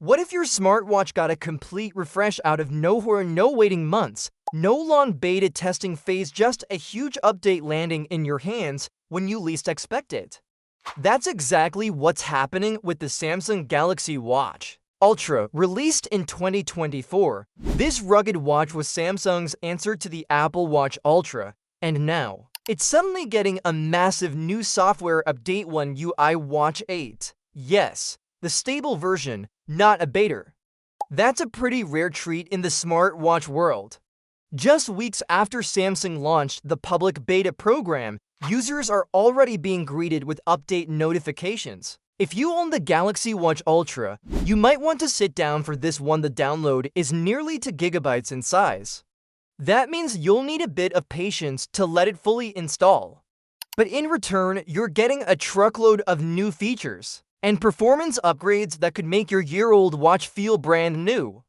What if your smartwatch got a complete refresh out of nowhere, no waiting months, no long beta testing phase, just a huge update landing in your hands when you least expect it? That's exactly what's happening with the Samsung Galaxy Watch Ultra, released in 2024. This rugged watch was Samsung's answer to the Apple Watch Ultra, and now it's suddenly getting a massive new software update, One UI Watch 8. Yes, the stable version, not a beta. That's a pretty rare treat in the smartwatch world. Just weeks after Samsung launched the public beta program, users are already being greeted with update notifications. If you own the Galaxy Watch Ultra, you might want to sit down for this one. The download is nearly 2 gigabytes in size. That means you'll need a bit of patience to let it fully install. But in return, you're getting a truckload of new features and performance upgrades that could make your year-old watch feel brand new.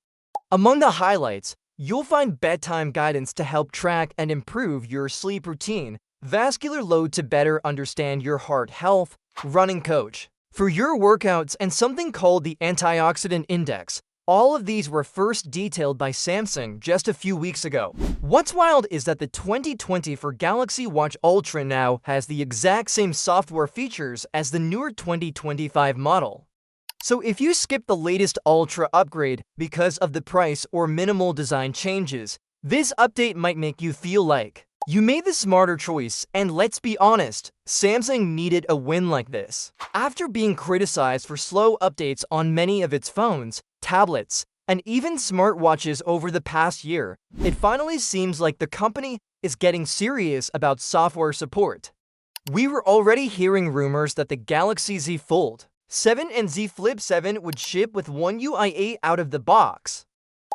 Among the highlights, you'll find bedtime guidance to help track and improve your sleep routine, vascular load to better understand your heart health, running coach for your workouts, and something called the antioxidant index. All of these were first detailed by Samsung just a few weeks ago. What's wild is that the 2024 Galaxy Watch Ultra now has the exact same software features as the newer 2025 model. So if you skip the latest Ultra upgrade because of the price or minimal design changes, this update might make you feel like you made the smarter choice. And let's be honest, Samsung needed a win like this. After being criticized for slow updates on many of its phones, tablets, and even smartwatches over the past year, it finally seems like the company is getting serious about software support. We were already hearing rumors that the Galaxy Z Fold 7 and Z Flip 7 would ship with One UI 8 out of the box.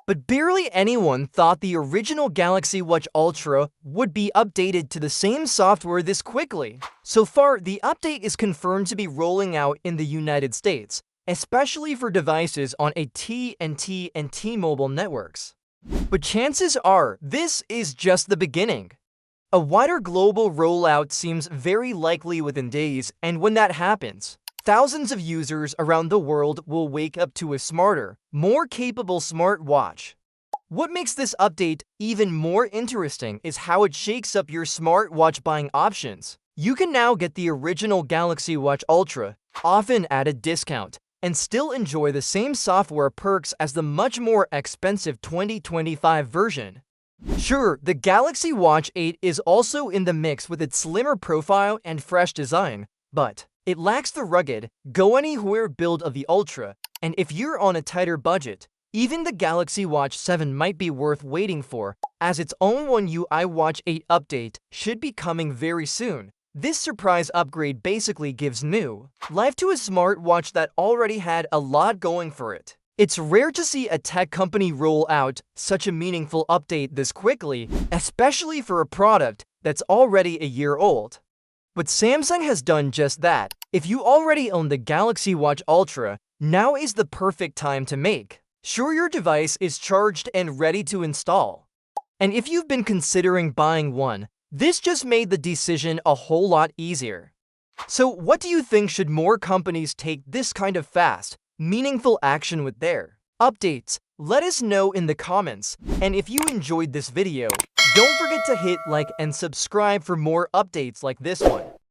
But barely anyone thought the original Galaxy Watch Ultra would be updated to the same software this quickly. So far, the update is confirmed to be rolling out in the United States, especially for devices on AT&T and T-Mobile networks. But chances are, this is just the beginning. A wider global rollout seems very likely within days, and when that happens, thousands of users around the world will wake up to a smarter, more capable smartwatch. What makes this update even more interesting is how it shakes up your smartwatch buying options. You can now get the original Galaxy Watch Ultra, often at a discount, and still enjoy the same software perks as the much more expensive 2025 version. Sure, the Galaxy Watch 8 is also in the mix with its slimmer profile and fresh design, but it lacks the rugged, go-anywhere build of the Ultra, and if you're on a tighter budget, even the Galaxy Watch 7 might be worth waiting for, as its own One UI Watch 8 update should be coming very soon. This surprise upgrade basically gives new life to a smartwatch that already had a lot going for it. It's rare to see a tech company roll out such a meaningful update this quickly, especially for a product that's already a year old. But Samsung has done just that. If you already own the Galaxy Watch Ultra, now is the perfect time to make sure your device is charged and ready to install. And if you've been considering buying one, this just made the decision a whole lot easier. So what do you think? Should more companies take this kind of fast, meaningful action with their updates? Let us know in the comments. And if you enjoyed this video, don't forget to hit like and subscribe for more updates like this one.